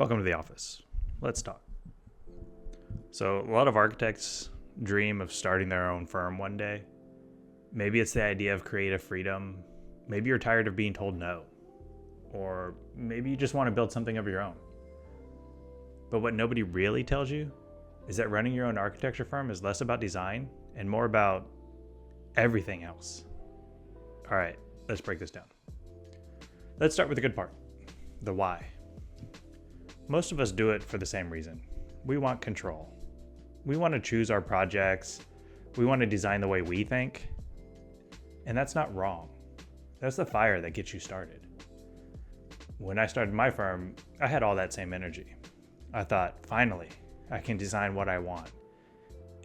Welcome to the office. Let's talk. So, a lot of architects dream of starting their own firm one day. Maybe it's the idea of creative freedom. Maybe you're tired of being told no. Or maybe you just want to build something of your own. But what nobody really tells you is that running your own architecture firm is less about design and more about everything else. All right, let's break this down. Let's start with the good part, the why. Most of us do it for the same reason. We want control. We want to choose our projects. We want to design the way we think. And that's not wrong. That's the fire that gets you started. When I started my firm, I had all that same energy. I thought, finally, I can design what I want.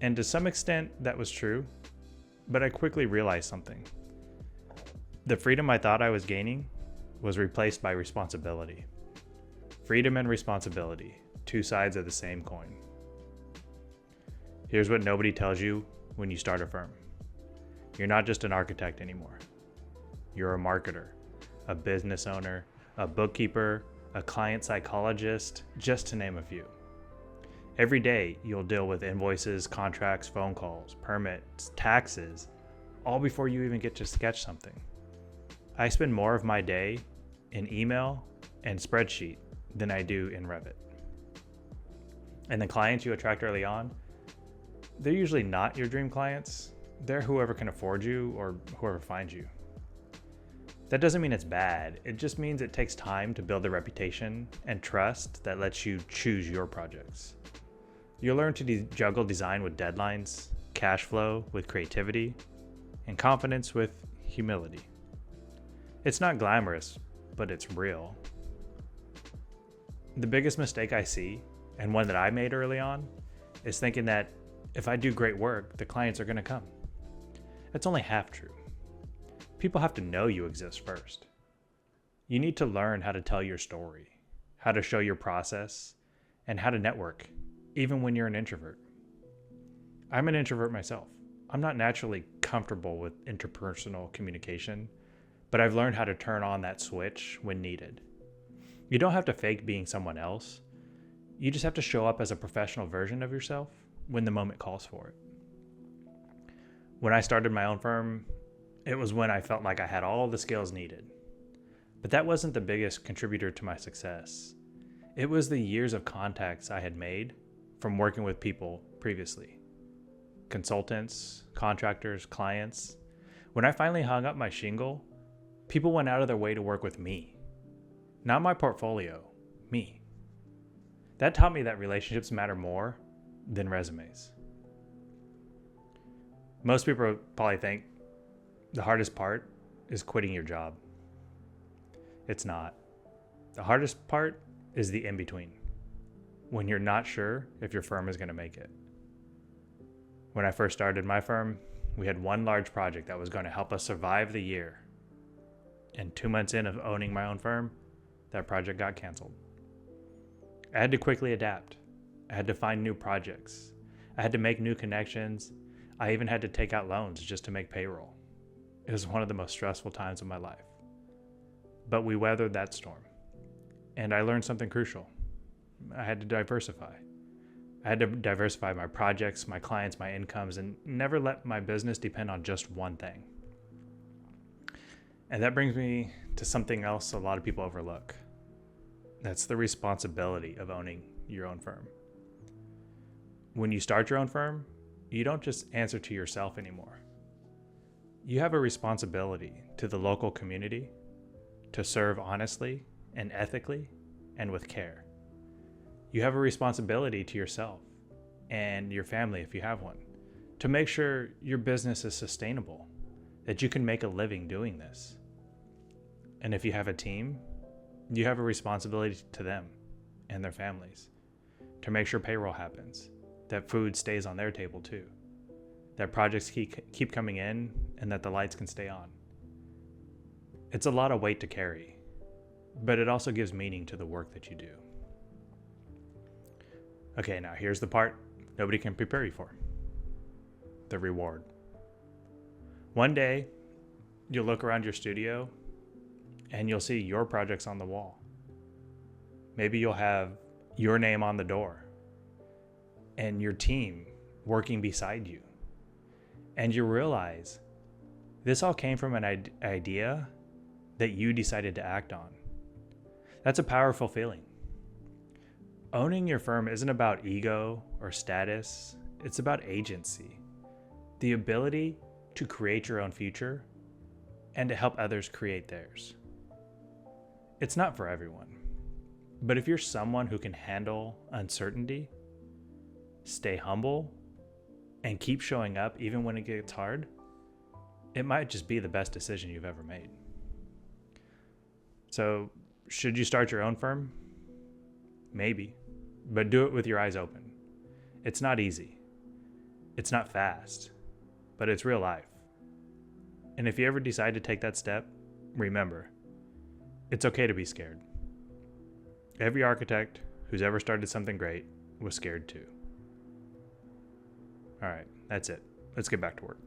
And to some extent, that was true. But I quickly realized something. The freedom I thought I was gaining was replaced by responsibility. Freedom and responsibility, two sides of the same coin. Here's what nobody tells you when you start a firm. You're not just an architect anymore. You're a marketer, a business owner, a bookkeeper, a client psychologist, just to name a few. Every day, you'll deal with invoices, contracts, phone calls, permits, taxes, all before you even get to sketch something. I spend more of my day in email and spreadsheet than I do in Revit. And the clients you attract early on, they're usually not your dream clients. They're whoever can afford you or whoever finds you. That doesn't mean it's bad. It just means it takes time to build the reputation and trust that lets you choose your projects. You'll learn to juggle design with deadlines, cash flow with creativity, and confidence with humility. It's not glamorous, but it's real. The biggest mistake I see, and one that I made early on, is thinking that if I do great work, the clients are going to come. That's only half true. People have to know you exist first. You need to learn how to tell your story, how to show your process, and how to network, even when you're an introvert. I'm an introvert myself. I'm not naturally comfortable with interpersonal communication, but I've learned how to turn on that switch when needed. You don't have to fake being someone else. You just have to show up as a professional version of yourself when the moment calls for it. When I started my own firm, it was when I felt like I had all the skills needed. But that wasn't the biggest contributor to my success. It was the years of contacts I had made from working with people previously. Consultants, contractors, clients. When I finally hung up my shingle, people went out of their way to work with me. Not my portfolio, me. That taught me that relationships matter more than resumes. Most people probably think the hardest part is quitting your job. It's not. The hardest part is the in-between, when you're not sure if your firm is going to make it. When I first started my firm, we had one large project that was going to help us survive the year. And 2 months in of owning my own firm, that project got canceled. I had to quickly adapt. I had to find new projects. I had to make new connections. I even had to take out loans just to make payroll. It was one of the most stressful times of my life. But we weathered that storm. And I learned something crucial. I had to diversify. I had to diversify my projects, my clients, my incomes, and never let my business depend on just one thing. And that brings me to something else a lot of people overlook. That's the responsibility of owning your own firm. When you start your own firm, you don't just answer to yourself anymore. You have a responsibility to the local community to serve honestly and ethically and with care. You have a responsibility to yourself and your family, if you have one, to make sure your business is sustainable, that you can make a living doing this. And if you have a team, you have a responsibility to them and their families to make sure payroll happens, that food stays on their table too, that projects keep coming in, and that the lights can stay on. It's a lot of weight to carry, but it also gives meaning to the work that you do. Okay, now here's the part nobody can prepare you for. The reward. One day, you'll look around your studio and you'll see your projects on the wall. Maybe you'll have your name on the door, and your team working beside you. And you realize this all came from an idea that you decided to act on. That's a powerful feeling. Owning your firm isn't about ego or status, it's about agency, the ability to create your own future and to help others create theirs. It's not for everyone, but if you're someone who can handle uncertainty, stay humble, and keep showing up even when it gets hard, it might just be the best decision you've ever made. So, should you start your own firm? Maybe, but do it with your eyes open. It's not easy. It's not fast, but it's real life. And if you ever decide to take that step, remember, it's okay to be scared. Every architect who's ever started something great was scared too. All right, that's it. Let's get back to work.